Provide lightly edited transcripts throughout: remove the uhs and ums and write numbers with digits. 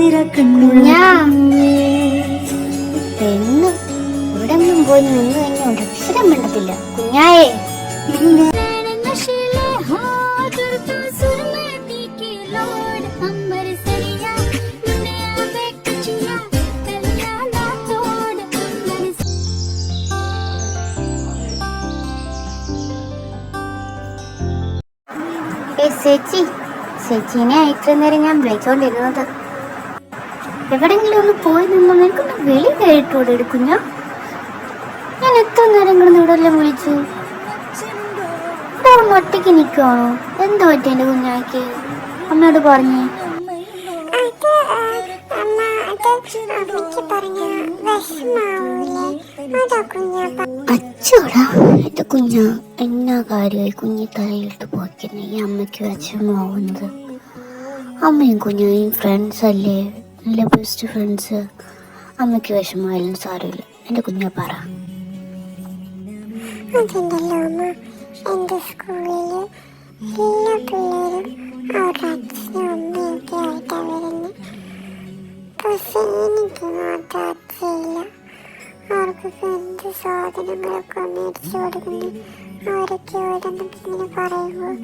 പെണ്ണ് ഇവിടെ ഒന്നും പോയി നിന്ന് കഴിഞ്ഞാൽ ഒരക്ഷരം മിണ്ടത്തില്ല. കുഞ്ഞായേ ചേച്ചീനെ ആയിട്ട് നേരം ഞാൻ വിളിച്ചോണ്ടിരുന്നത്. എവിടെങ്കിലും ഒന്ന് പോയി നിന്നോ, എനിക്കൊന്ന് വിളി കേട്ടോടെ എടുക്കും. ഞാൻ എത്ര നേരം കിടന്ന് ഇവിടെ എല്ലാം വിളിച്ചു. ഇവിടെ ഒന്ന് ഒറ്റയ്ക്ക് നിൽക്കുവാണോ? എന്താ പറ്റി എൻ്റെ കുഞ്ഞാക്ക്? അമ്മയോട് പറഞ്ഞേ. അച്ചോടാ എന്റെ കുഞ്ഞ, എന്നാ കാര്യമായി കുഞ്ഞി തലയിലിട്ട് പോയിക്കുന്ന ഈ അമ്മയ്ക്ക് വിഷമാവുന്നത്? അമ്മയും കുഞ്ഞായും ഫ്രണ്ട്സ് അല്ലേ, നല്ല ബെസ്റ്റ് ഫ്രണ്ട്സ്. അമ്മയ്ക്ക് വിഷമമായാലും സാരമില്ല. എൻ്റെ കുഞ്ഞ പറ. അതുണ്ടല്ലോ അമ്മ, എൻ്റെ സ്കൂളില് എല്ലാ പിള്ളേരും അവരുടെ അച്ഛനും അമ്മയൊക്കെ ആയിട്ടാണ് വരുന്നത്. പക്ഷെ എനിക്ക് മാത്രം അച്ഛയില്ല. അവർക്കൊക്കെ എന്ത് സാധനങ്ങളൊക്കെ മേടിച്ചു കൊടുക്കുന്നു. അവരൊക്കെ ഓരോന്നൊക്കെ ഇങ്ങനെ പറയുമ്പോൾ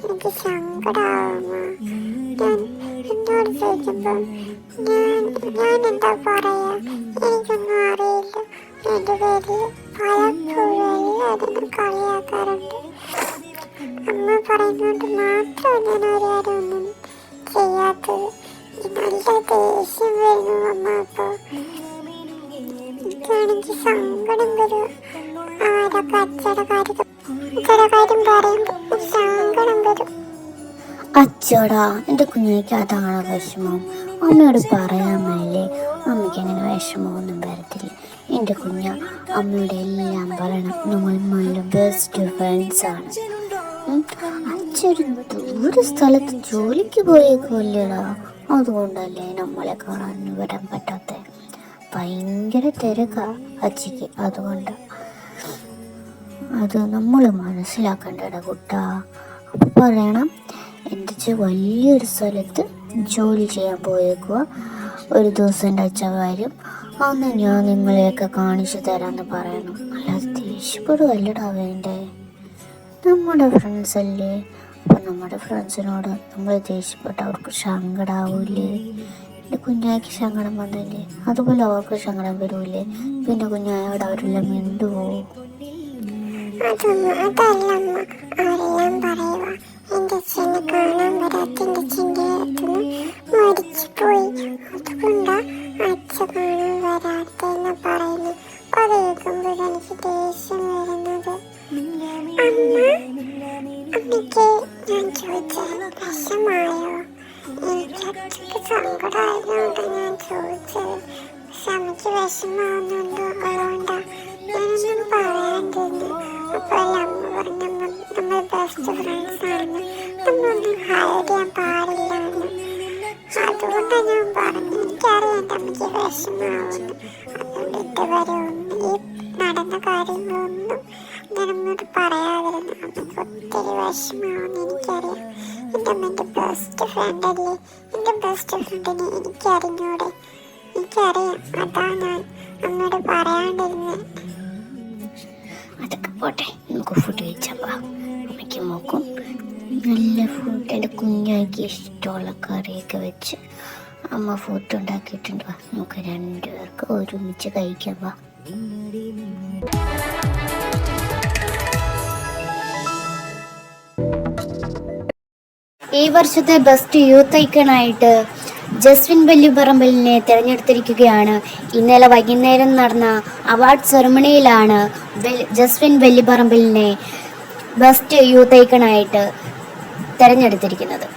എനിക്ക് സങ്കടമാവുമോ? എന്നോട് ചോദിക്കുമ്പോൾ ഞാൻ എന്താ പറയാ? എനിക്കൊന്നും അറിയില്ല. എൻ്റെ പേരിൽ പലപ്പോഴും എല്ലാവരും കളിയാക്കാറുണ്ട്. അമ്മ പറയുന്നതുകൊണ്ട് മാത്രം ഞാൻ ഒരാരും ഒന്നും ചെയ്യാത്തത്. നല്ല ദേഷ്യം വരുന്നു അമ്മ. അപ്പോൾ എനിക്കാണെങ്കിൽ സങ്കടം വരും. ആരൊക്കെ അച്ഛയുടെ കാര്യം പറയുമ്പോൾ സങ്കടം വരും. അച്ചോടാ എൻ്റെ കുഞ്ഞിക്ക് അതാണ് വിഷമം. അമ്മയോട് പറയാമല്ലേ, അമ്മയ്ക്ക് അങ്ങനെ വിഷമമൊന്നും വരത്തില്ല. എൻ്റെ കുഞ്ഞ അമ്മയോട് എല്ലാം പറയണം. നമ്മൾ നല്ല ബെസ്റ്റ് ഫ്രണ്ട്സാണ്. അച്ഛൻ ദൂരെ സ്ഥലത്ത് ജോലിക്ക് പോയേക്കുമല്ലേടാ, അതുകൊണ്ടല്ലേ നമ്മളെ കാണാൻ വരാൻ പറ്റാത്ത. ഭയങ്കര തിരക്കാ അച്ഛക്ക്, അതുകൊണ്ട് അത് നമ്മൾ മനസ്സിലാക്കണ്ടടാ കുട്ടാ. അപ്പം പറയണം, എൻ്റെ അച്ഛൻ വലിയൊരു സ്ഥലത്ത് ജോലി ചെയ്യാൻ പോയേക്കുക. ഒരു ദിവസം എൻ്റെ അച്ഛൻ വരും, അന്ന് ഞാൻ നിങ്ങളെയൊക്കെ കാണിച്ചു തരാമെന്ന് പറയണം. അല്ലാതെ ദേഷ്യപ്പെടുകല്ലടാ വേണ്ടേ. നമ്മുടെ ഫ്രണ്ട്സ് അല്ലേ, അപ്പം നമ്മുടെ ഫ്രണ്ട്സിനോട് നമ്മൾ ദേഷ്യപ്പെട്ട അവർക്ക് സങ്കടാവൂലേ? എൻ്റെ കുഞ്ഞായ്ക്ക് സങ്കടം വന്നില്ലേ, അതുപോലെ അവർക്ക് സങ്കടം വരൂലേ? പിന്നെ കുഞ്ഞായോട് അവരെല്ലാം മിണ്ടുവോ? അതല്ലമ്മ, അവരെല്ലാം പറയുക എൻ്റെ അച്ഛനെ കാണാൻ വരാത്ത എൻ്റെ അച്ഛൻ്റെ അടുത്തുനിന്ന് മരിച്ചുപോയി, അതുകൊണ്ടാ അച്ഛൻ കാണാൻ വരാത്തെന്ന് പറയുന്നു. അത് കേൾക്കുമ്പോൾ എനിക്ക് ദേഷ്യം വരുന്നത്. അമ്മയ്ക്ക് ഞാൻ ചോദിച്ചത് വിഷമായോ? എനിക്ക് അച്ഛക്ക് സങ്കടമായതുകൊണ്ട് ഞാൻ ചോദിച്ചത്. പക്ഷെ അമ്മയ്ക്ക് വിഷമാവുന്നുണ്ടോ? അതുകൊണ്ടാ ഞാനൊന്നും പറയാണ്ടിരുന്നു. അപ്പോൾ അമ്മ പറഞ്ഞു നമ്മൾ ബെസ്റ്റ് ഫ്രണ്ട്സ് ആണെന്ന്, നമ്മളൊന്നും ഹൈഡ് ചെയ്യാൻ പാടില്ലാന്ന്. അതുകൊണ്ടാണ് ഞാൻ പറഞ്ഞു. എനിക്കറിയാം എൻ്റെ അമ്മയ്ക്ക് വിഷമാവുന്നു. അതുകൊണ്ട് ഇതുവരെ ഒന്നും ഈ നടന്ന കാര്യങ്ങളൊന്നും ഞാൻ അമ്മയോട് പറയാതിരുന്നു. അമ്മയ്ക്ക് ഒത്തിരി വിഷമാവുന്നു എനിക്കറിയാം. എൻ്റെ അമ്മ എൻ്റെ ബെസ്റ്റ് ഫ്രണ്ട് അല്ലേ. എൻ്റെ ബെസ്റ്റ് ഫ്രണ്ടിനെ എനിക്കറിഞ്ഞൂടെ? എനിക്കറിയാം. അതാ ഞാൻ അമ്മയോട് പറയാണ്ടിരുന്നത്. അതൊക്കെ പോട്ടെ, നമുക്ക് ഫുഡ് കഴിച്ചപ്പോൾ അമ്മയ്ക്ക് നോക്കും. നല്ല ഫുഡ്, എൻ്റെ കുഞ്ഞാക്കി ഇഷ്ടമുള്ള കറിയൊക്കെ വെച്ച് അമ്മ ഫുഡ് ഉണ്ടാക്കിയിട്ടുണ്ട്. നമുക്ക് രണ്ടുപേർക്ക് ഒരുമിച്ച് കഴിക്കാം. വാ. ഈ വർഷത്തെ ബെസ്റ്റ് യൂത്ത് ഐക്കണായിട്ട് ജസ്വിൻ വെല്ലിപ്പറമ്പിലിനെ തിരഞ്ഞെടുത്തിരിക്കുകയാണ്. ഇന്നലെ വൈകുന്നേരം നടന്ന അവാർഡ് സെറമണിയിലാണ് ജസ്വിൻ വെല്ലിപ്പറമ്പിലിനെ ബെസ്റ്റ് യൂത്ത് ഐക്കണായിട്ട് തിരഞ്ഞെടുത്തിരിക്കുന്നത്.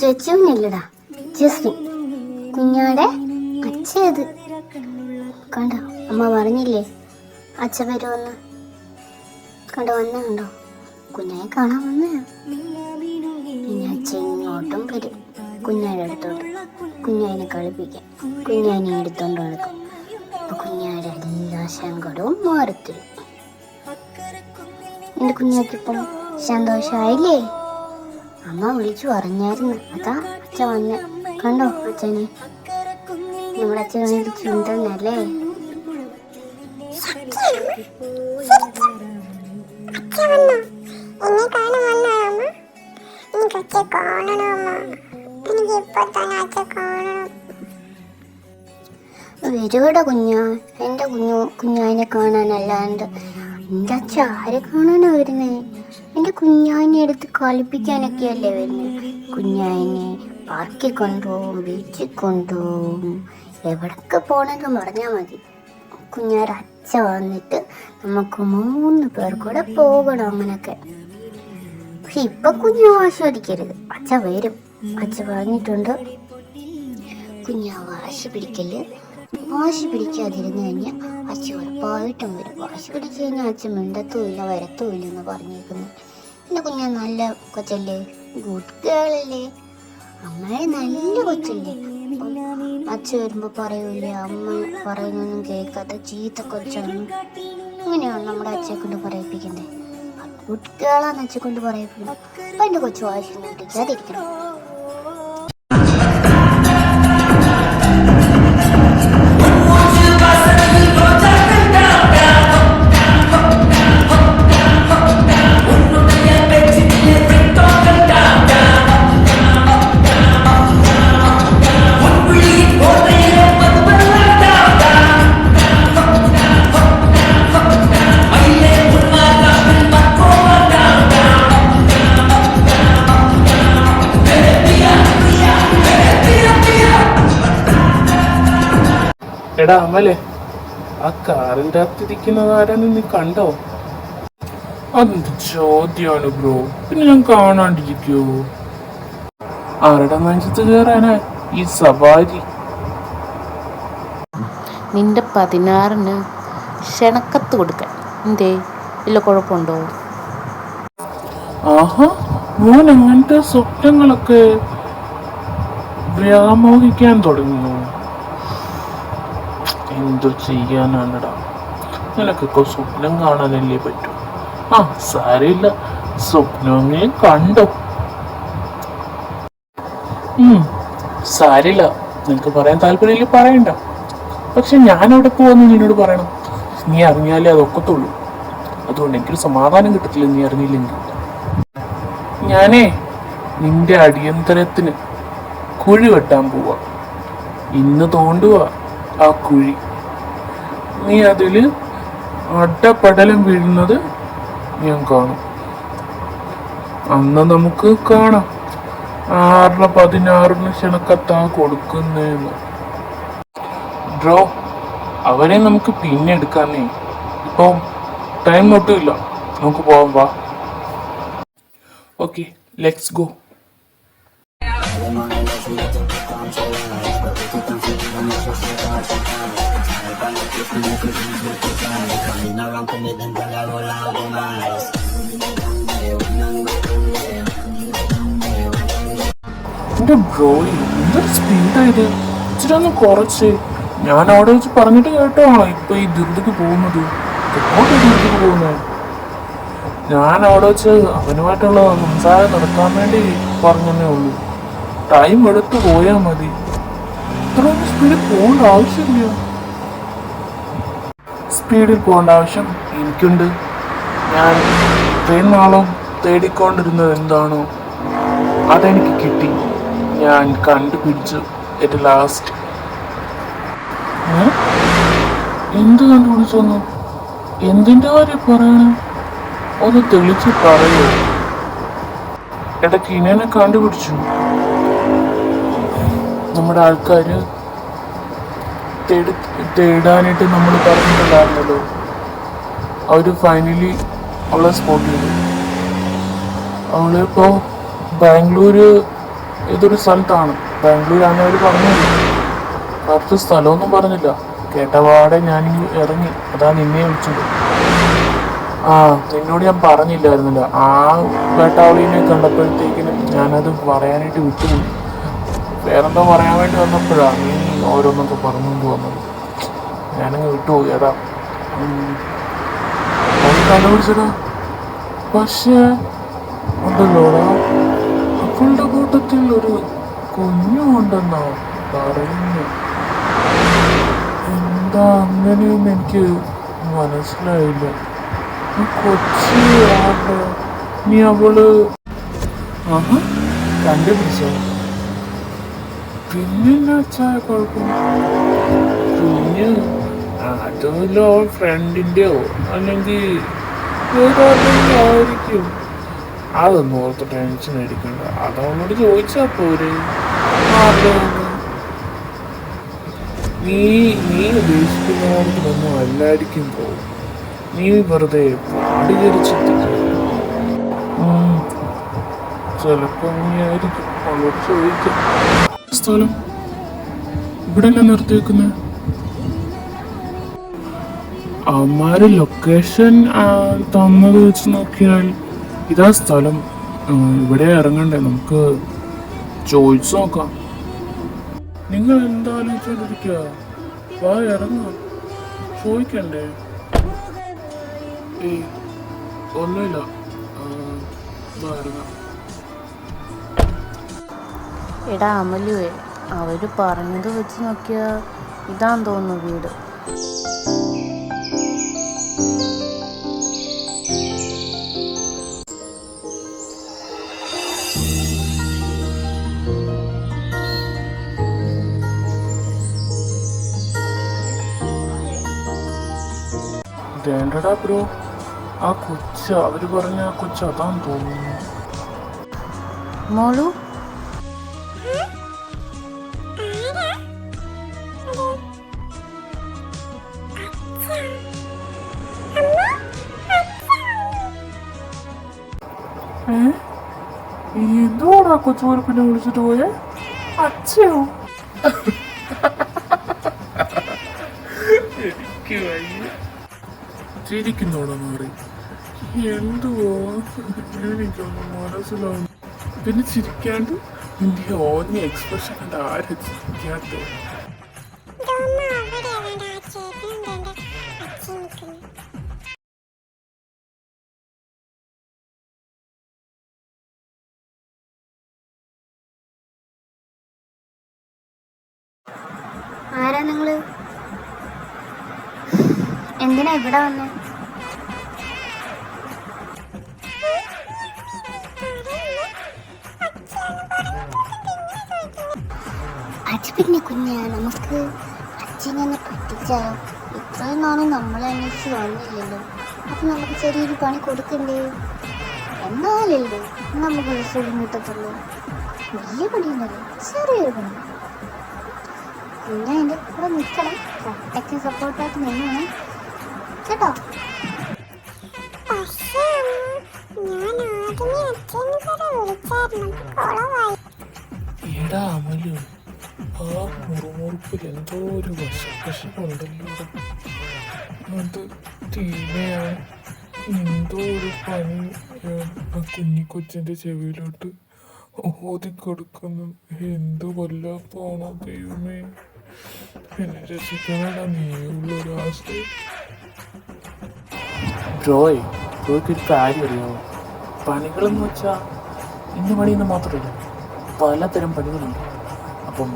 ജസ്വിനല്ലടാ, ജസ്വിൻ കുഞ്ഞാടെ അച്ഛത് കണ്ട. അമ്മ പറഞ്ഞില്ലേ അച്ഛൻ വരുമെന്ന് കണ്ടോ, കണ്ടോ കുഞ്ഞായി കാണാൻ വന്ന. പിന്നെ അച്ഛൻ ഇങ്ങോട്ടും വരും കുഞ്ഞായുടെ അടുത്തോട്ട്, കുഞ്ഞായിനെ കളിപ്പിക്കാൻ. കുഞ്ഞായിനെ എടുത്തോണ്ട് നടക്കും. അപ്പൊ കുഞ്ഞായുടെ എല്ലാ സങ്കടവും മാറത്തില്ല. എൻ്റെ കുഞ്ഞാക്കിപ്പം സന്തോഷമായില്ലേ? അമ്മ വിളിച്ചു പറഞ്ഞായിരുന്നു. അതാ അച്ഛൻ വന്നെ. കണ്ടോ അച്ഛനെ? നമ്മുടെ അച്ഛൻ ചുണ്ടല്ലേ? വരുവടെ കുഞ്ഞാ, എൻ്റെ കുഞ്ഞാനെ കാണാനല്ലാണ്ട് എൻ്റെ അച്ഛൻ ആരെ കാണാനാ വരുന്നേ? എൻ്റെ കുഞ്ഞാനെ എടുത്ത് കളിപ്പിക്കാനൊക്കെയല്ലേ വരുന്നത്. കുഞ്ഞാനെ പാർക്കിൽ കൊണ്ടുപോകും, ബീച്ചിൽ കൊണ്ടുപോകും, എവിടൊക്കെ പോകണമെന്ന് പറഞ്ഞാൽ മതി. കുഞ്ഞാരുടെ അച്ഛ വന്നിട്ട് നമുക്ക് 3 പേർ കൂടെ പോകണം അങ്ങനൊക്കെ. പക്ഷെ ഇപ്പൊ കുഞ്ഞു വാശി പിടിക്കരുത്. അച്ഛ വരും, അച്ഛ പറഞ്ഞിട്ടുണ്ട്. കുഞ്ഞാ വാശി പിടിക്കല്. വാശി പിടിക്കാതിരുന്ന് കഴിഞ്ഞാൽ അച്ഛ ഉറപ്പായിട്ടും വരും. വാശി പിടിച്ചു കഴിഞ്ഞാൽ അച്ഛൻ മിണ്ടത്തുമില്ല വരത്തുമില്ല എന്ന് പറഞ്ഞേക്കുന്നു. എൻ്റെ കുഞ്ഞാ നല്ല കൊച്ചല്ലേ, ഗുഡ് ഗേളല്ലേ, അമ്മയെ നല്ല കൊച്ചല്ലേ. അച്ഛൻ വരുമ്പോ പറയൂലേ അമ്മ പറയുന്നൊന്നും കേൾക്കാത്ത ചീത്ത കൊച്ചാണ്. അങ്ങനെയാണ് നമ്മുടെ അച്ഛയെ കൊണ്ട് പറയിപ്പിക്കണ്ടേ. ഗുഡ് ഗേളാന്ന് അച്ഛനെ കൊണ്ട് പറയിപ്പിക്കണം. അപ്പൊ എൻ്റെ കൊച്ചു വാശി പിടിക്കാതിരിക്കണം. എടാ അമലെ, ആ കാറിന്റെ അകത്തിരിക്കുന്നത് ആരാന്ന് നീ കണ്ടോ? അതെന്ത് ചോദ്യാണ് ബ്രോ, പിന്നെ ഞാൻ കാണാണ്ടിരിക്കോ? ആരുടെ നെഞ്ചത്ത് കയറാനാ ഈ സവാരി? നിന്റെ 16-ന് ക്ഷണക്കത്ത് കൊടുക്കാൻ എന്തേ, വല്ല കുഴപ്പമുണ്ടോ? ആഹാ, മോൻ അങ്ങനത്തെ സ്വപ്നങ്ങളൊക്കെ വ്യാമോഹിക്കാൻ തുടങ്ങിയോ? എന്തു ചെയ്യാനാണടാ, നിനക്കൊക്കെ സ്വപ്നം കാണാനല്ലേ പറ്റൂ. ആ സാരമില്ല, സ്വപ്നമേ കണ്ടോ. സാരില്ല, നിനക്ക് പറയാൻ താല്പര്യമില്ല പറയണ്ട. പക്ഷെ ഞാൻ അവിടെ പോവാന്ന് നിന്നോട് പറയണം. നീ അറിഞ്ഞാലേ അതൊക്കത്തുള്ളൂ. അതുകൊണ്ട് എനിക്കൊരു സമാധാനം കിട്ടത്തില്ല നീ അറിഞ്ഞില്ലെങ്കിൽ. ഞാനേ നിന്റെ അടിയന്തരത്തിന് കുഴി വെട്ടാൻ പോവാ. ഇന്ന് തോണ്ടുക ആ കുഴി. നീ അതില് അടപടലം വീഴുന്നത് ഞാൻ കാണും. അന്ന് നമുക്ക് കാണാം 6-ന് 16-ന് ക്ഷണക്കത്താ കൊടുക്കുന്നേന്ന്. ബ്രോ, അവരെ നമുക്ക് പിന്നെ എടുക്കാന്നേ. ഇപ്പൊ ടൈം ഒട്ടുമില്ല, നമുക്ക് പോവാം. വാ. Okay, let's go. എന്റെ ബ്രോ, എന്തൊരു സ്പീഡായത്. ഇച്ചിരി ഒന്ന് കുറച്ച്. ഞാൻ അവിടെ വെച്ച് പറഞ്ഞിട്ട് കേട്ടോണോ ഇപ്പൊ ഈ ദുരിതക്ക് പോകുന്നത്? പോകുന്നത് ഞാൻ അവിടെ വെച്ച് അവനുമായിട്ടുള്ള സംസാരം നടത്താൻ വേണ്ടി പറഞ്ഞതേ ഉള്ളൂ. ടൈം എടുത്ത് പോയാൽ മതി. ഇത്രയൊന്നും സ്പീഡിൽ പോകേണ്ട ആവശ്യമില്ല. സ്പീഡിൽ പോകേണ്ട ആവശ്യം എനിക്കുണ്ട്. ഞാൻ ഇത്രയും നാളും തേടിക്കൊണ്ടിരുന്നത് എന്താണോ അതെനിക്ക് കിട്ടി. ഞാൻ കണ്ടുപിടിച്ചു എറ്റ് ലാസ്റ്റ്. എന്ത് കണ്ടുപിടിച്ചൊന്നു? എന്തിൻ്റെ കാര്യം പറയണം? ഒന്ന് തെളിച്ച് പറയൂ. ഇടയ്ക്ക് ഇനെ കണ്ടുപിടിച്ചു. നമ്മുടെ ആൾക്കാര് തേടാനായിട്ട് നമ്മൾ പറഞ്ഞിട്ടുണ്ടായിരുന്നല്ലോ. അവര് ഫൈനലി അവളെ സ്പോട്ട് ചെയ്തു. അവളിപ്പോ ബാംഗ്ലൂര് ഏതൊരു സ്ഥലത്താണ്. ബാംഗ്ലൂരാണ് അവർ പറഞ്ഞത്. കറക്റ്റ് സ്ഥലമൊന്നും പറഞ്ഞില്ല. കേട്ടപാടെ ഞാൻ ഇറങ്ങി, അതാ നിന്നെ വിളിച്ചത്. ആ നിന്നോട് ഞാൻ പറഞ്ഞില്ലായിരുന്നല്ലോ, ആ വേട്ടാവളിനെ കണ്ടപ്പോഴത്തേക്കിനും ഞാനത് പറയാനായിട്ട് വിട്ടുപോയി. വേറെന്തോ പറയാൻ വേണ്ടി വന്നപ്പോഴാണ് നീ ഓരോന്നൊക്കെ പറഞ്ഞുകൊണ്ട് വന്നത്. ഞാനങ്ങ് വിട്ടുപോയി, അതാ. അത് കണ്ടുപിടിച്ചടാ. പക്ഷേ ഉണ്ടല്ലോടാ, അവളുടെ കൂട്ടത്തിൽ ഒരു കുഞ്ഞുണ്ടെന്നാ പറയുന്നു. എന്താ അങ്ങനെയൊന്നും എനിക്ക് മനസ്സിലായില്ല. കൊച്ചി ആരുടെ? നീ അവള് ആഹാ കണ്ടുപിടിച്ചോ? പിന്നെന്നാ ചായ കുഴപ്പം? കുഞ്ഞ് അതുമല്ലോ അവൾ ഫ്രണ്ടിൻ്റെയോ അല്ലെങ്കിൽ വേറെ ആരുടെയും ആയിരിക്കും. അതൊന്നും ഓർത്ത് ടെൻഷൻ അടിക്കണ്ട, അതവളോട് ചോദിച്ചാ പോരെ ആരുടെയാണ്. നീ ഉദ്ദേശിക്കുന്നവർക്കൊന്നും അല്ലായിരിക്കും പോകും. നീ വെറുതെ പാടികരിച്ചിട്ടില്ല. ചിലപ്പോ അങ്ങനെയായിരിക്കും. അവളോട് ചോദിക്കാം. സ്ഥലം ഇവിടെ എല്ലാം നിർത്തി വെക്കുന്നത്? അവന്മാര് ലൊക്കേഷൻ തന്നത് വെച്ച് നോക്കിയാൽ ഇതാ സ്ഥലം. ഇവിടെ ഇറങ്ങണ്ടേ? നമുക്ക് ചോദിച്ചു നോക്കാം. നിങ്ങൾ എന്താ ആലോചിച്ചോണ്ടിരിക്കുക? വാ ഇറങ്ങാം, ചോദിക്കണ്ടേ? ഏയ് ഒന്നുമില്ല, വാ ഇറങ്ങാം. എടാ അമലുവേ, അവര് പറഞ്ഞത് വെച്ച് നോക്കിയാ ഇതാന്ന് തോന്നുന്നു വീട്. വേണ്ടടാ ബ്രോ, ആ കൊച്ച് അവര് പറഞ്ഞ ആ കൊച്ച് അതാന്ന് തോന്നുന്നു. മോളു എന്തോടാ കൊച്ചുപോലെ പിന്നെ വിളിച്ചിട്ട് പോയേ? അച്ഛയോ? എനിക്ക് വയ്യ. ചിരിക്കുന്നോടാ മാറി. എന്തുവോ എനിക്കൊന്നും മനസ്സിലാവും. പിന്നെ ചിരിക്കാണ്ട് നിന്റെ ഓഞ്ഞ എക്സ്പ്രഷൻ കണ്ട് ആരും ചിരിക്കാത്ത. ആരാ നിങ്ങള്? എന്തിനാ ഇവിടെ വന്നേ? പിന്നെ കുഞ്ഞാ, നമുക്ക് അച്ഛനെ പറ്റിച്ചാലോ? ഇത്രയും നാളും നമ്മളെ അന്വേഷിച്ച് വന്നില്ലല്ലോ. അപ്പൊ നമുക്ക് ചെറിയൊരു പണി കൊടുക്കണ്ടേ? എന്നാലല്ലേ നമുക്ക് സുഖം കിട്ടത്തുള്ളൂ. വലിയ പണിയുണ്ടല്ലോ, ചെറിയൊരു പണി. കുഞ്ഞാ എൻ്റെ കൂടെ നിൽക്കണം, പ്രൊട്ടക്റ്റ് സപ്പോർട്ടായിട്ട് നിന്നാണ് കേട്ടോ. എടാ അമലു, ആ മുറുമുറുപ്പിൽ എന്തോ ഒരു വശപ്പശുണ്ടല്ലോ. അത് തീരെയാണ്. എന്തോ ഒരു പണി ആ കുഞ്ഞിക്കൊച്ചിൻ്റെ ചെവിയിലോട്ട് ഓതിക്കൊടുക്കുന്നു. എന്ത് കൊല്ലാപ്പാണോ ദൈവമേ, എന്നെ രക്ഷിക്കണടാ, നീയുള്ളൊരു ആശ്രയം. ബ്രോയ്ക്കൊരു കാര്യം അറിയാമോ? പണികളെന്ന് വെച്ചാൽ ഇന്ന പണിയെന്ന് മാത്രമല്ല, പലതരം പണികളുണ്ട്. അപ്പം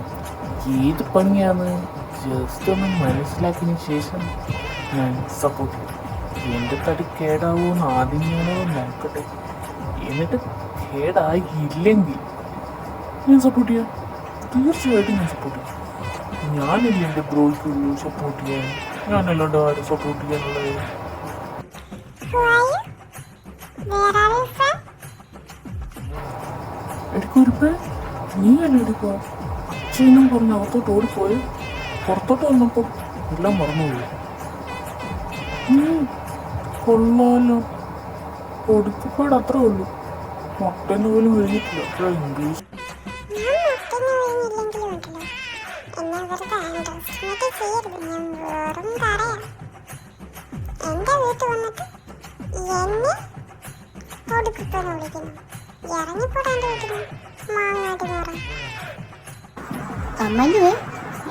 ഏത് പണിയാന്ന് ജസ്റ്റ് ഒന്ന് മനസ്സിലാക്കിയതിന് ശേഷം ഞാൻ സപ്പോർട്ട് ചെയ്യും. എൻ്റെ തടി കേടാവുമെന്ന് ആദ്യം ഞാനത് നോക്കട്ടെ, എന്നിട്ട് കേടായില്ലെങ്കിൽ ഞാൻ സപ്പോർട്ട് ചെയ്യാം. തീർച്ചയായിട്ടും ഞാൻ സപ്പോർട്ട് ചെയ്യാം. ഞാനില്ല എൻ്റെ ബ്രോയ്ക്കുള്ളൂ സപ്പോർട്ട് ചെയ്യാൻ. ഞാനല്ലാണ്ട് ആരും സപ്പോർട്ട് ചെയ്യാനുള്ളത്? എടുക്കുറിപ്പേ, നീ അല്ല എടുക്കുക. അച്ഛനും പറഞ്ഞ് അകത്തോട്ട് ഓടിപ്പോയി. പുറത്തോട്ട് വന്നപ്പോൾ എല്ലാം മറന്നുപോയി. കൊള്ളാലോ, കൊടുക്കപ്പാട് അത്രേ ഉള്ളൂ. മുട്ടന് പോലും കഴിഞ്ഞിട്ടില്ല. അത്ര ഇംഗ്ലീഷ്. ചെയ്യരുത്. ഞാൻ വെറും പറയാം. എന്റെ വീട്ടിൽ വന്നിട്ട് എന്നെ ഒടുക്കിട്ടെന്ന് വിളിക്കുന്നു. ഇറങ്ങിപ്പോടാ എന്റെ വീട്ടിൽ നിന്ന്, മാങ്ങാട്ടി മാറാം. അമലുവേ,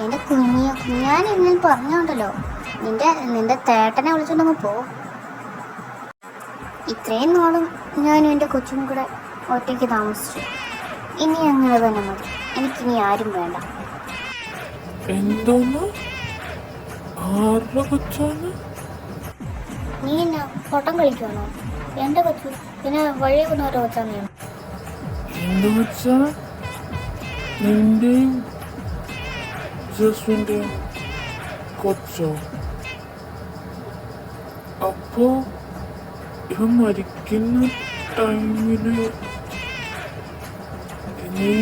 എൻ്റെ കുഞ്ഞാൻ ഇങ്ങനെ പറഞ്ഞോണ്ടല്ലോ, നിന്റെ തേട്ടനെ വിളിച്ചോണ്ടങ്ങ് പോ. ഇത്രയും നാളും ഞാനും എൻ്റെ കൊച്ചും കൂടെ ഒറ്റയ്ക്ക് താമസിച്ചു. ഇനി അങ്ങനെ തന്നെ മതി. എനിക്കിനി ആരും വേണ്ട. എന്തോന്ന്? ആരുടെ കൊച്ചാണ്? നീ എന്നെ പൊട്ടം കളിക്കുവാണോ? എൻ്റെ കൊച്ചു പിന്നെ വഴിയെ കൊണ്ടൊരു കൊച്ചാണ്. എന്ത് വെച്ചാ നിന്റെയും ജസ്വിന്റെയും കൊച്ചോ? അപ്പോ ഇവൻ മരിക്കുന്ന ടൈമില് നീ